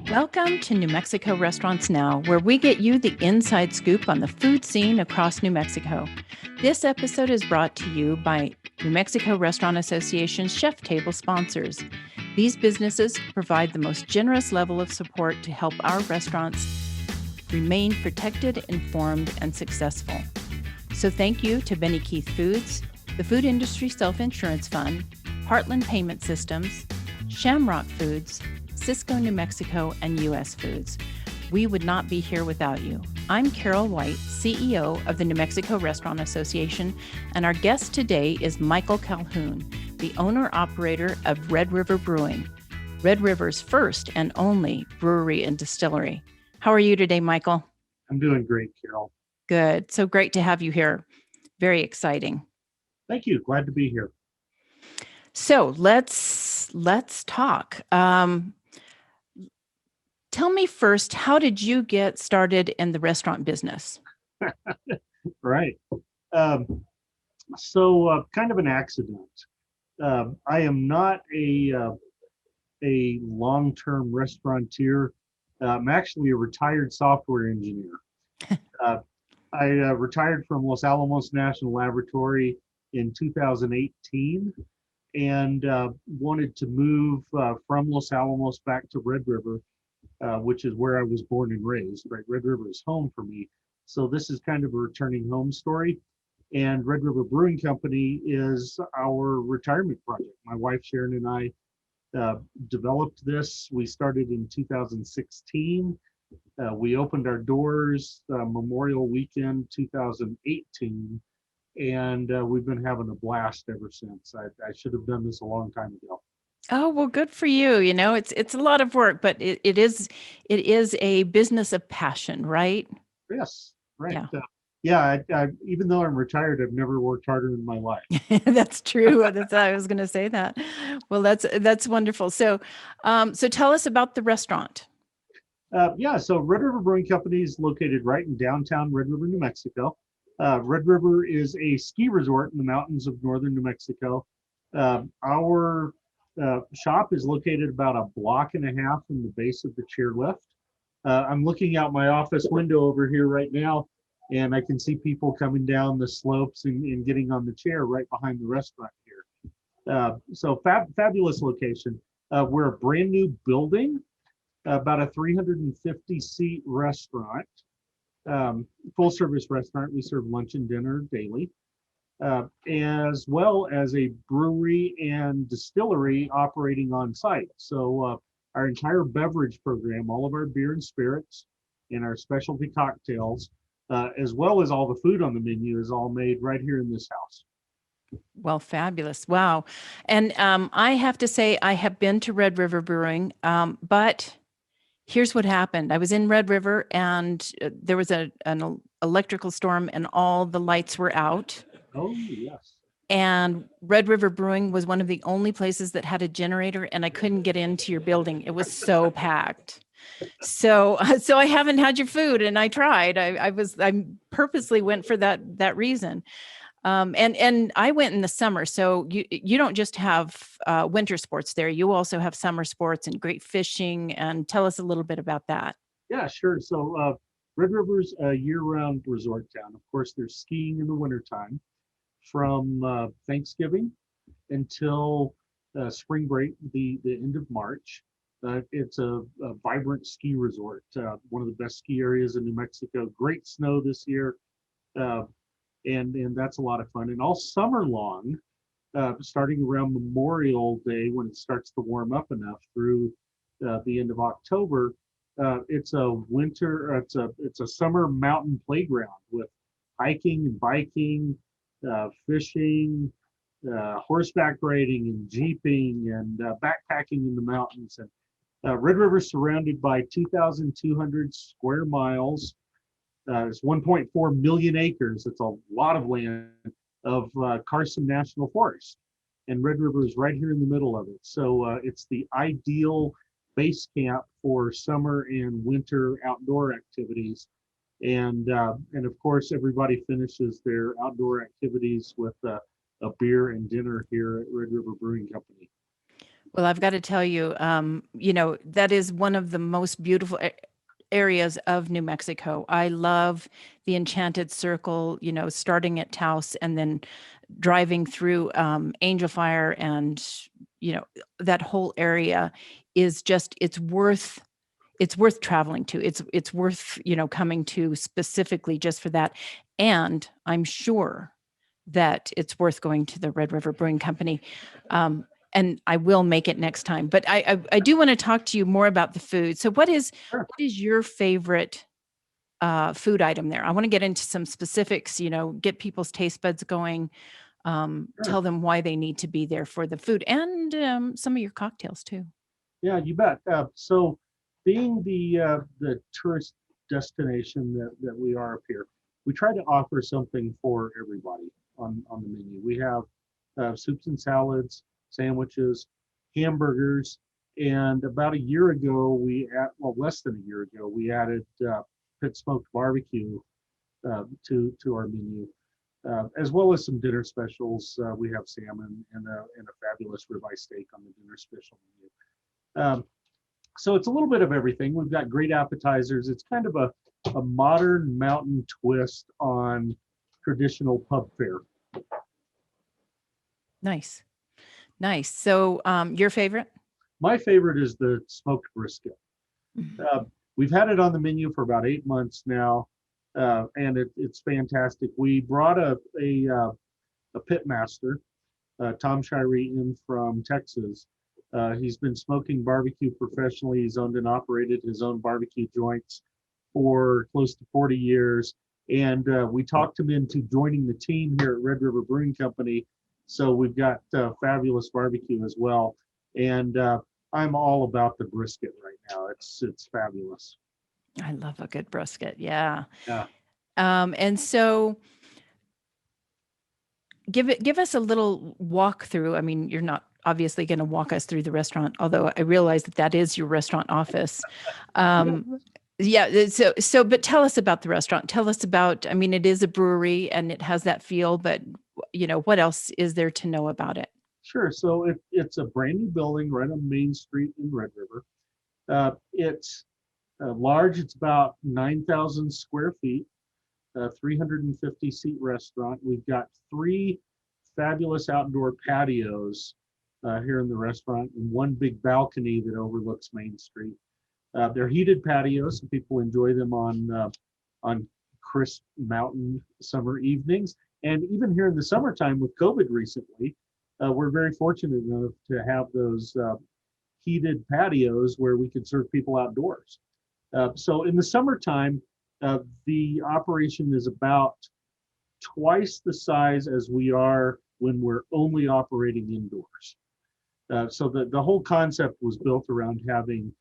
Welcome to New Mexico Restaurants Now, where we get you the inside scoop on the food scene across New Mexico. This episode is brought to you by New Mexico Restaurant Association's Chef Table sponsors. These businesses provide the most generous level of support to help our restaurants remain protected, informed, and successful. So thank you to Benny Keith Foods, the Food Industry Self-Insurance Fund, Heartland Payment Systems, Shamrock Foods, Cisco New Mexico, and U.S. Foods. We would not be here without you. I'm Carol White, CEO of the New Mexico Restaurant Association, and our guest today is Michael Calhoun, the owner-operator of Red River Brewing, Red River's first and only brewery and distillery. How are you today, Michael? I'm doing great, Carol. Good. So great to have you here. Very exciting. Thank you. Glad to be here. So let's talk. Tell me first, how did you get started in the restaurant business? Right. Kind of an accident. I am not a long-term restaurateur. I'm actually a retired software engineer. I retired from Los Alamos National Laboratory in 2018 and wanted to move from Los Alamos back to Red River, which is where I was born and raised. Right, Red River is home for me. So this is kind of a returning home story. And Red River Brewing Company is our retirement project. My wife Sharon and I developed this. We started in 2016. We opened our doors Memorial Weekend 2018, and we've been having a blast ever since. I should have done this a long time ago. Oh, well, good for you. You know, it's a lot of work, but it is a business of passion, right? Yes, right. Yeah. I even though I'm retired, I've never worked harder in my life. That's true. I was going to say that. Well, that's wonderful. So tell us about the restaurant. So Red River Brewing Company is located right in downtown Red River, New Mexico. Red River is a ski resort in the mountains of northern New Mexico. Our shop is located about a block and a half from the base of the chairlift. I'm looking out my office window over here right now, and I can see people coming down the slopes and getting on the chair right behind the restaurant here. Fabulous location. We're a brand new building, about a 350 seat restaurant, full service restaurant. We serve lunch and dinner daily, as well as a brewery and distillery operating on site. So our entire beverage program, all of our beer and spirits and our specialty cocktails, as well as all the food on the menu, is all made right here in this house. Well, fabulous. Wow. And I have to say, I have been to Red River Brewing, but here's what happened. I was in Red River and there was an electrical storm and all the lights were out. Oh, yes. And Red River Brewing was one of the only places that had a generator, and I couldn't get into your building. It was so packed. So I haven't had your food, and I tried. I purposely went for that reason. And I went in the summer. So you don't just have winter sports there. You also have summer sports and great fishing. And tell us a little bit about that. Yeah, sure. So Red River's a year-round resort town. Of course, there's skiing in the wintertime from Thanksgiving until spring break, the end of March. It's a vibrant ski resort, one of the best ski areas in New Mexico. Great snow this year, and that's a lot of fun. And all summer long, starting around Memorial Day when it starts to warm up enough through the end of October, it's a summer mountain playground with hiking and biking, fishing, horseback riding and jeeping and backpacking in the mountains. And Red River is surrounded by 2,200 square miles. It's 1.4 million acres. It's a lot of land of Carson National Forest. And Red River is right here in the middle of it. So it's the ideal base camp for summer and winter outdoor activities. And of course, everybody finishes their outdoor activities with a beer and dinner here at Red River Brewing Company. Well, I've got to tell you, that is one of the most beautiful areas of New Mexico. I love the Enchanted Circle, starting at Taos and then driving through Angel Fire, and you know that whole area is just it's worth traveling to. It's worth coming to specifically just for that, and I'm sure that it's worth going to the Red River Brewing Company. Um, and I will make it next time. But I do want to talk to you more about the food. So Sure, what is your favorite food item there? I want to get into some specifics, get people's taste buds going, sure. tell them why they need to be there for the food, and some of your cocktails too. Yeah, you bet. So, being the tourist destination that we are up here, we try to offer something for everybody on the menu. We have soups and salads, sandwiches, hamburgers, and about a year ago, less than a year ago, we added pit smoked barbecue to our menu, as well as some dinner specials. We have salmon and a fabulous ribeye steak on the dinner special menu. So it's a little bit of everything. We've got great appetizers. It's kind of a modern mountain twist on traditional pub fare. Nice, nice. So your favorite? My favorite is the smoked brisket. Mhm. Uh, we've had it on the menu for about 8 months now, and it's fantastic. We brought a pit master, Tom Shirey, in from Texas. He's been smoking barbecue professionally. He's owned and operated his own barbecue joints for close to 40 years. And we talked him into joining the team here at Red River Brewing Company. So we've got fabulous barbecue as well. And I'm all about the brisket right now. It's fabulous. I love a good brisket. Yeah. Yeah, And so give us a little walkthrough. I mean, you're not obviously going to walk us through the restaurant, although I realize that is your restaurant office. yeah, Um, yeah. But tell us about the restaurant. Tell us about, I mean, it is a brewery and it has that feel, but what else is there to know about it? sure. So it's a brand new building right on Main Street in Red River. It's large. It's about 9,000 square feet. 350 seat restaurant. We've got three fabulous outdoor patios here in the restaurant and one big balcony that overlooks Main Street. They're heated patios, so people enjoy them on crisp mountain summer evenings. And even here in the summertime with COVID recently, we're very fortunate enough to have those heated patios where we can serve people outdoors. So in the summertime, the operation is about twice the size as we are when we're only operating indoors. So the whole concept was built around having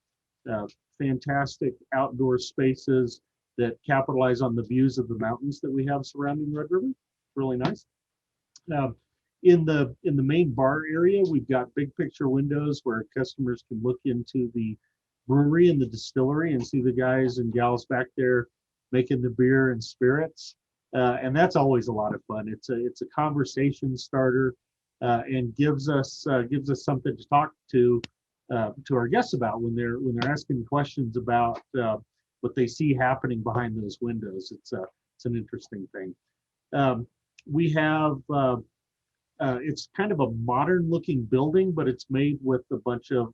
uh, fantastic outdoor spaces that capitalize on the views of the mountains that we have surrounding Red River. Really nice. Um, in the main bar area, we've got big picture windows where customers can look into the brewery and the distillery and see the guys and gals back there making the beer and spirits. And that's always a lot of fun. It's a conversation starter, and gives us something to talk to our guests about when they're asking questions about what they see happening behind those windows. It's an interesting thing. Um, we have it's kind of a modern looking building, but it's made with a bunch of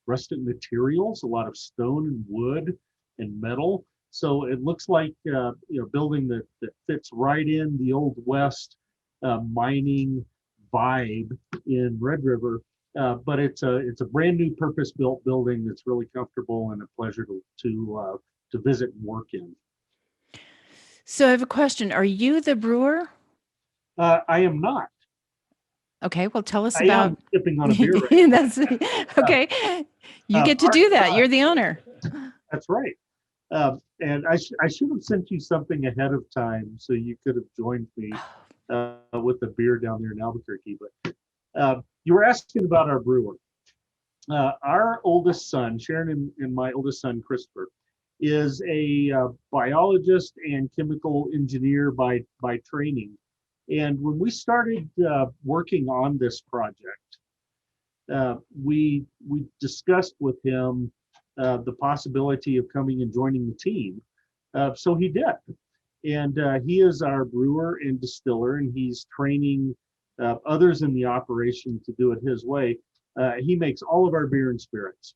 rustic materials, a lot of stone and wood and metal. So it looks like a building that fits right in the old West mining vibe in Red River. But it's a brand new purpose built building that's really comfortable and a pleasure to visit and work in. So I have a question. Are you the brewer? I am not. Okay, well, tell us I am about sipping on a beer right that's now. okay. You get to Our do that. You're the owner. That's right. And I should have sent you something ahead of time so you could have joined me with the beer down there in Albuquerque. But you were asking about our brewer. Our oldest son, Sharon, and my oldest son, Christopher, is a biologist and chemical engineer by training. And when we started working on this project, we discussed with him the possibility of coming and joining the team. So he did. And he is our brewer and distiller, and he's training others in the operation to do it his way. He makes all of our beer and spirits.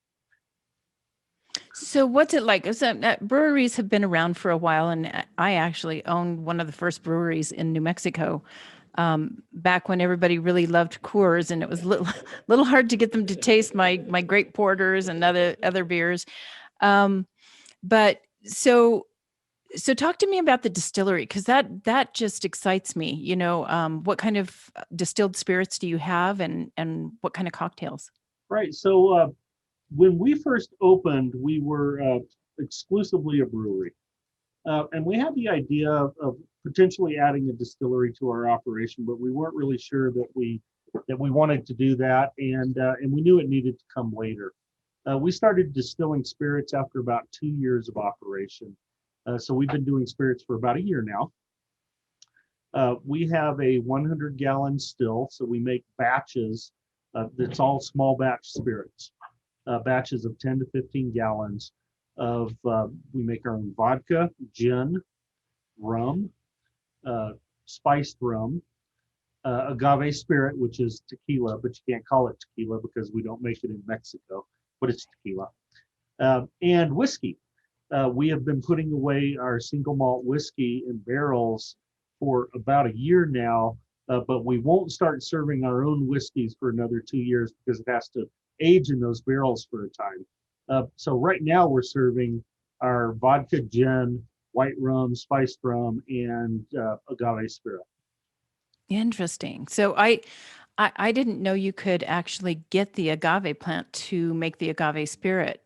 So what's it like? So, breweries have been around for a while, and I actually owned one of the first breweries in New Mexico, back when everybody really loved Coors, and it was little hard to get them to taste my great porters and other beers. Um, but so talk to me about the distillery, because that just excites me. What kind of distilled spirits do you have, and what kind of cocktails? Right. So when we first opened, we were exclusively a brewery. And we had the idea of potentially adding a distillery to our operation, but we weren't really sure that we wanted to do that, and we knew it needed to come later. We started distilling spirits after about 2 years of operation. So we've been doing spirits for about a year now. We have a 100-gallon still, so we make batches. That's all small batch spirits, batches of 10 to 15 gallons of, we make our own vodka, gin, rum, spiced rum, agave spirit, which is tequila, but you can't call it tequila because we don't make it in Mexico, but it's tequila, and whiskey. We have been putting away our single malt whiskey in barrels for about a year now, but we won't start serving our own whiskeys for another 2 years because it has to age in those barrels for a time. So right now we're serving our vodka, gin, white rum, spiced rum, and agave spirit. Interesting. So I didn't know you could actually get the agave plant to make the agave spirit.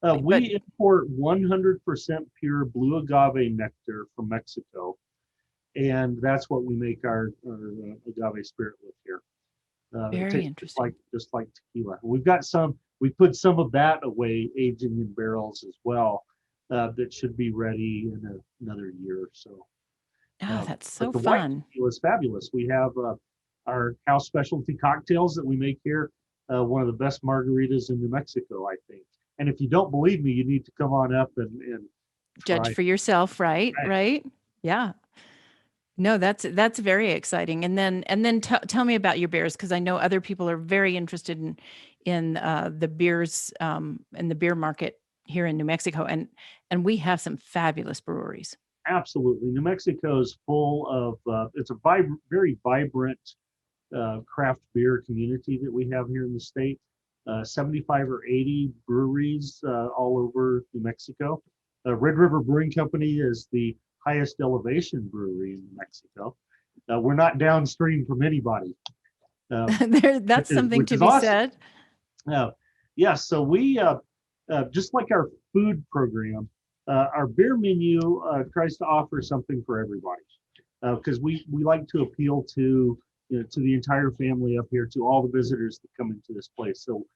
But We import 100% pure blue agave nectar from Mexico, and that's what we make our agave spirit with here. It very tastes interesting. just like tequila. We've got some. We put some of that away, aging in barrels as well. That should be ready in another year or so. Oh, that's But so the white fun. tequila is fabulous. We have our house specialty cocktails that we make here. One of the best margaritas in New Mexico, I think. And if you don't believe me, you need to come on up and Judge try. for yourself, right? Right. Right? Yeah. No, that's very exciting. And then tell me about your beers, because I know other people are very interested in the beers, in the beer market here in New Mexico, and we have some fabulous breweries. Absolutely. New Mexico is full of, it's a very vibrant craft beer community that we have here in the state. 75 or 80 breweries all over New Mexico. Red River Brewing Company is the highest elevation brewery in New Mexico. We're not downstream from anybody, That's something which to is be awesome. said. Yeah, so we, just like our food program, our beer menu tries to offer something for everybody, because we like to appeal to to the entire family up here, to all the visitors that come into this place. So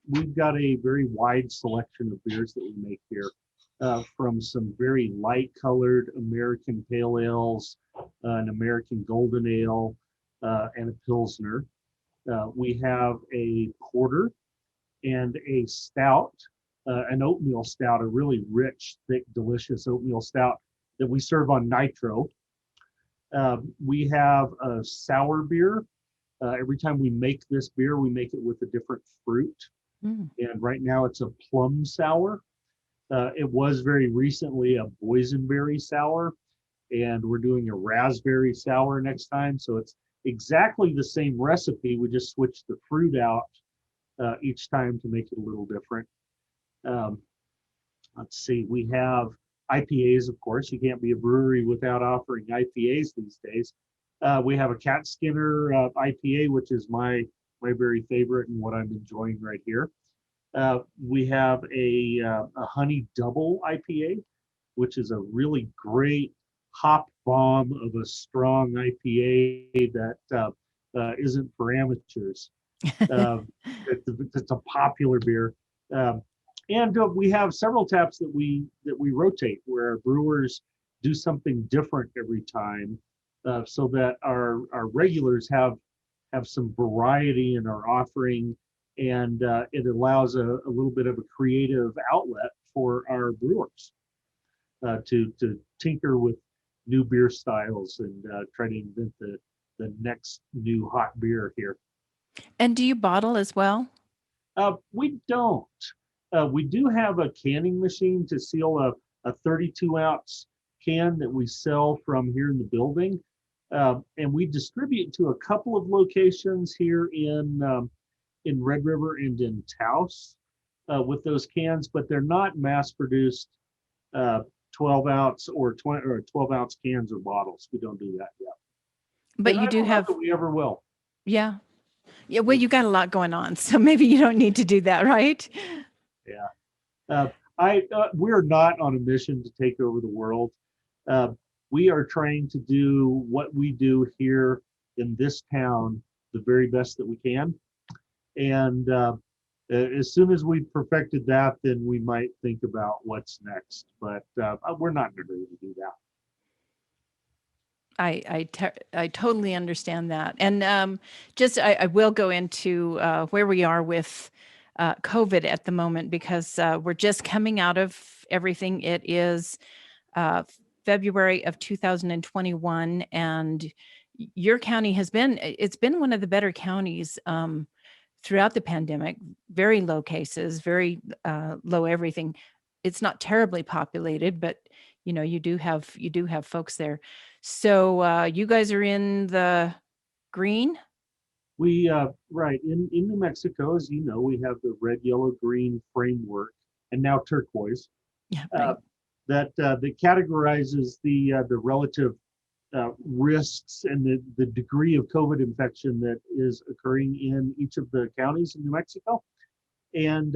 we've got a very wide selection of beers that we make here, from some very light colored American pale ales, an American golden ale, and a Pilsner. We have a porter and a stout, an oatmeal stout, a really rich, thick, delicious oatmeal stout that we serve on nitro. We have a sour beer. Every time we make this beer, we make it with a different fruit. Mm. And right now it's a plum sour. It was very recently a boysenberry sour, and we're doing a raspberry sour next time. So it's exactly the same recipe. We just switch the fruit out each time to make it a little different. Um, let's see, we have IPAs, of course. You can't be a brewery without offering IPAs these days. We have a Cat Skinner IPA, which is my very favorite and what I'm enjoying right here. We have a honey double IPA, which is a really great hop bomb of a strong IPA that isn't for amateurs. Uh, it's a popular beer. Um, and we have several taps that we rotate, where our brewers do something different every time, so that our regulars have have some variety in our offering, and it allows a little bit of a creative outlet for our brewers to tinker with new beer styles and try to invent the next new hot beer here. And do you bottle as well? We don't. We do have a canning machine to seal a 32-ounce can that we sell from here in the building. And we distribute to a couple of locations here in Red River and in Taos with those cans, but they're not mass-produced 12-ounce or 12-ounce cans or bottles. We don't do that yet. But and you I do don't know have, that we ever will. yeah. Yeah, well, you got a lot going on, so maybe you don't need to do that, right? Yeah. We're not on a mission to take over the world. Uh, we are trying to do what we do here in this town the very best that we can. And as soon as we perfected that, then we might think about what's next. But we're not in a hurry to do that. I totally understand that. And I will go into where we are with COVID at the moment, because we're just coming out of everything. It is February of 2021, and your county it's been one of the better counties throughout the pandemic. Very low cases, very low everything. It's not terribly populated, but you do have folks there. So you guys are in the green? We right in New Mexico, as you know, we have the red, yellow, green framework, and now turquoise. Yeah, Uh, right. that categorizes the relative risks and the degree of COVID infection that is occurring in each of the counties in New Mexico. And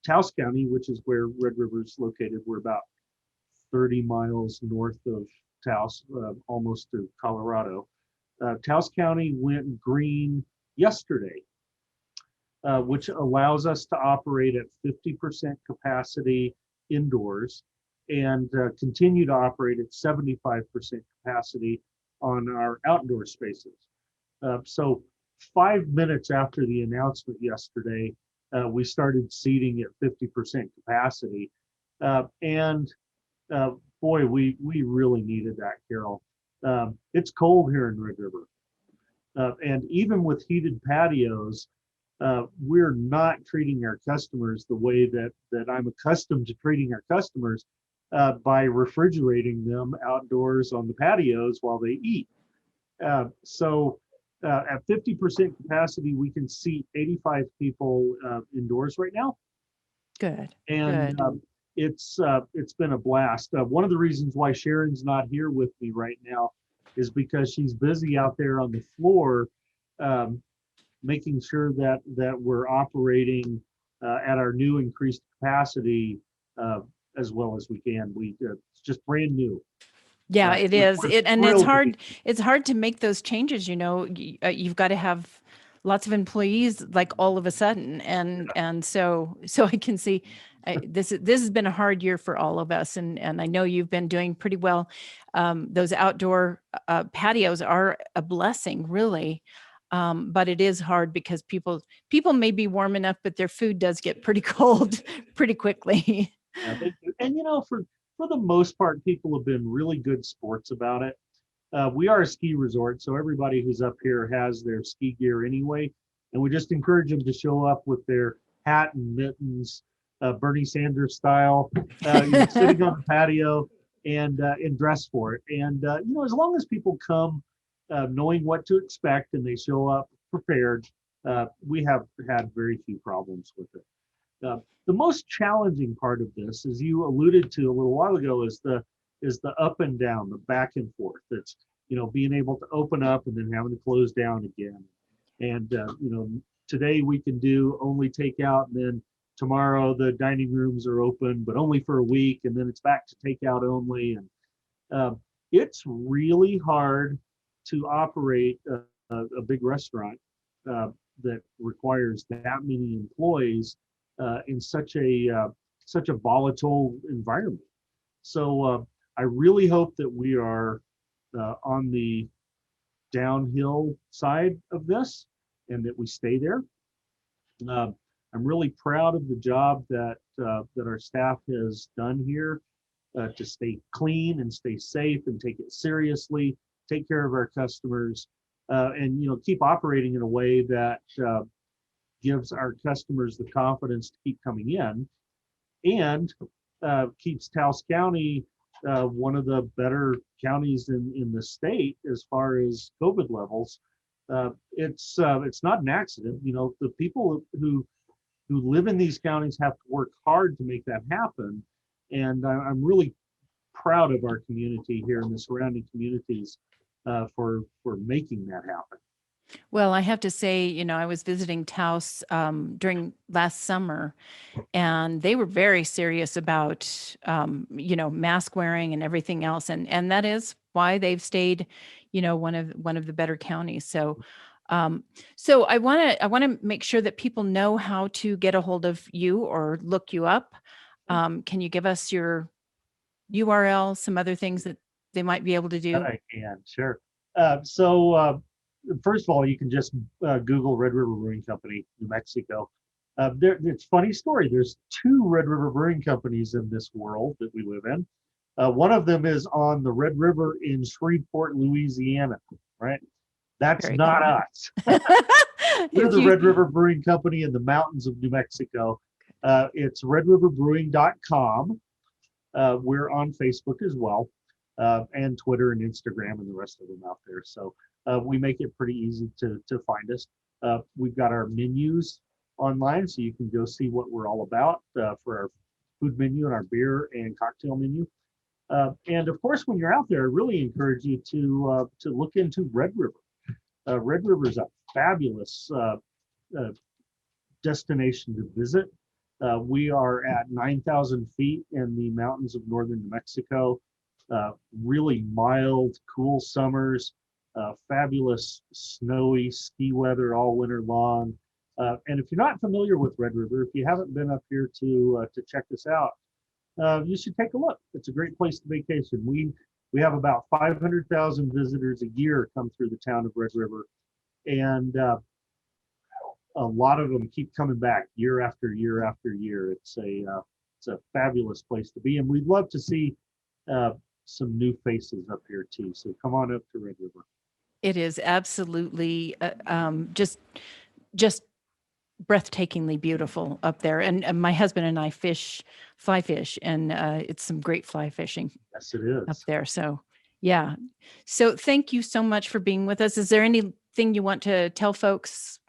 Taos County, which is where Red River is located, we're about 30 miles north of Taos, almost to Colorado. Taos County went green yesterday, which allows us to operate at 50% capacity indoors and continue to operate at 75% capacity on our outdoor spaces. So 5 minutes after the announcement yesterday, we started seating at 50% capacity. And boy, we really needed that, Carol. It's cold here in Red River. And even with heated patios, we're not treating our customers the way that I'm accustomed to treating our customers by refrigerating them outdoors on the patios while they eat. So at 50% capacity, we can seat 85 people indoors right now. Good. And Good. it's been a blast. One of the reasons why Sharon's not here with me right now is because she's busy out there on the floor, making sure that we're operating at our new increased capacity as well as we can. It's just brand new. Yeah, it is. We're And thrilled to be. It's hard to make those changes, you've got to have lots of employees like all of a sudden. And so I can see this has been a hard year for all of us. And I know you've been doing pretty well. Those outdoor patios are a blessing, really. But it is hard because people may be warm enough, but their food does get pretty cold pretty quickly. Yeah, and for the most part, people have been really good sports about it. We are a ski resort, so everybody who's up here has their ski gear anyway, and we just encourage them to show up with their hat and mittens, Bernie Sanders style, sitting on the patio and dress for it. And as long as people come knowing what to expect and they show up prepared, we have had very few problems with it. The most challenging part of this, as you alluded to a little while ago, is the up and down, the back and forth. It's being able to open up and then having to close down again. And today we can do only takeout, and then tomorrow the dining rooms are open, but only for a week, and then it's back to takeout only. And it's really hard to operate a big restaurant that requires that many employees in such a volatile environment. So I really hope that we are on the downhill side of this, and that we stay there. I'm really proud of the job that our staff has done here to stay clean and stay safe and take it seriously, take care of our customers, and keep operating in a way that gives our customers the confidence to keep coming in, and keeps Taos County one of the better counties in the state as far as COVID levels. It's not an accident. The people who live in these counties have to work hard to make that happen. And I'm really proud of our community here and the surrounding communities for making that happen. Well, I have to say, I was visiting Taos during last summer, and they were very serious about, mask wearing and everything else. And that is why they've stayed, one of the better counties. So I want to make sure that people know how to get a hold of you or look you up. Can you give us your URL, some other things that they might be able to do? I can, sure. First of all, you can just Google Red River Brewing Company, New Mexico. It's a funny story. There's 2 Red River Brewing Companies in this world that we live in. One of them is on the Red River in Shreveport, Louisiana, right? That's Very not cool. us. We're the Red River Brewing Company in the mountains of New Mexico. It's redriverbrewing.com. We're on Facebook as well, and Twitter and Instagram and the rest of them out there. So we make it pretty easy to find us. We've got our menus online, so you can go see what we're all about for our food menu and our beer and cocktail menu. And of course, when you're out there, I really encourage you to look into Red River. Red River is a fabulous destination to visit. We are at 9,000 feet in the mountains of northern New Mexico. Really mild, cool summers, fabulous snowy ski weather all winter long. And if you're not familiar with Red River, if you haven't been up here to check this out, you should take a look. It's a great place to vacation. We have about 500,000 visitors a year come through the town of Red River, and a lot of them keep coming back year after year after year. It's a fabulous place to be, and we'd love to see some new faces up here too. So come on up to Red River. It is absolutely just breathtakingly beautiful up there. And my husband and I fly fish, and it's some great fly fishing. Yes, it is. Up there. So, yeah. So thank you so much for being with us. Is there anything you want to tell folks?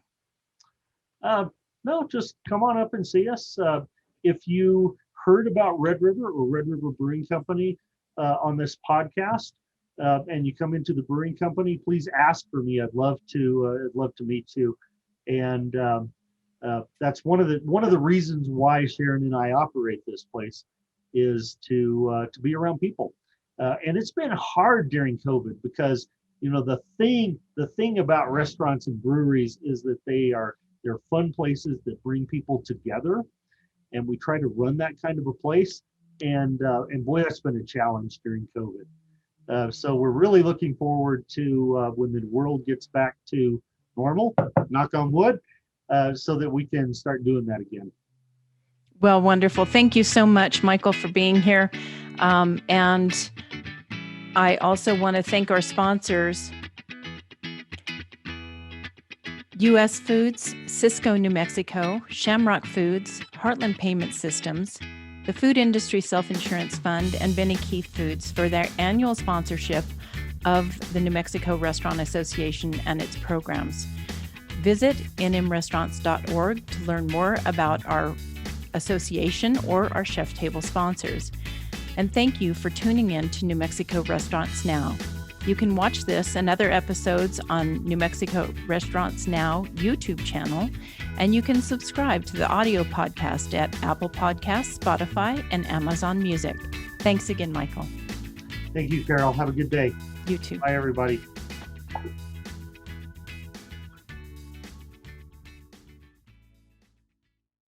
No, just come on up and see us. If you heard about Red River or Red River Brewing Company on this podcast, and you come into the brewing company, please ask for me. I'd love to meet you. And that's one of the reasons why Sharon and I operate this place, is to be around people. And it's been hard during COVID because the thing about restaurants and breweries is that they're fun places that bring people together, and we try to run that kind of a place. And boy, that's been a challenge during COVID. So we're really looking forward to when the world gets back to normal, knock on wood, so that we can start doing that again. Well, wonderful. Thank you so much, Michael, for being here. And I also want to thank our sponsors: U.S. Foods, Cisco, New Mexico, Shamrock Foods, Heartland Payment Systems, the Food Industry Self-Insurance Fund, and Benny Keith Foods for their annual sponsorship of the New Mexico Restaurant Association and its programs. Visit nmrestaurants.org to learn more about our association or our chef table sponsors. And thank you for tuning in to New Mexico Restaurants Now. You can watch this and other episodes on New Mexico Restaurants Now YouTube channel, and you can subscribe to the audio podcast at Apple Podcasts, Spotify, and Amazon Music. Thanks again, Michael. Thank you, Carol. Have a good day. You too. Bye, everybody.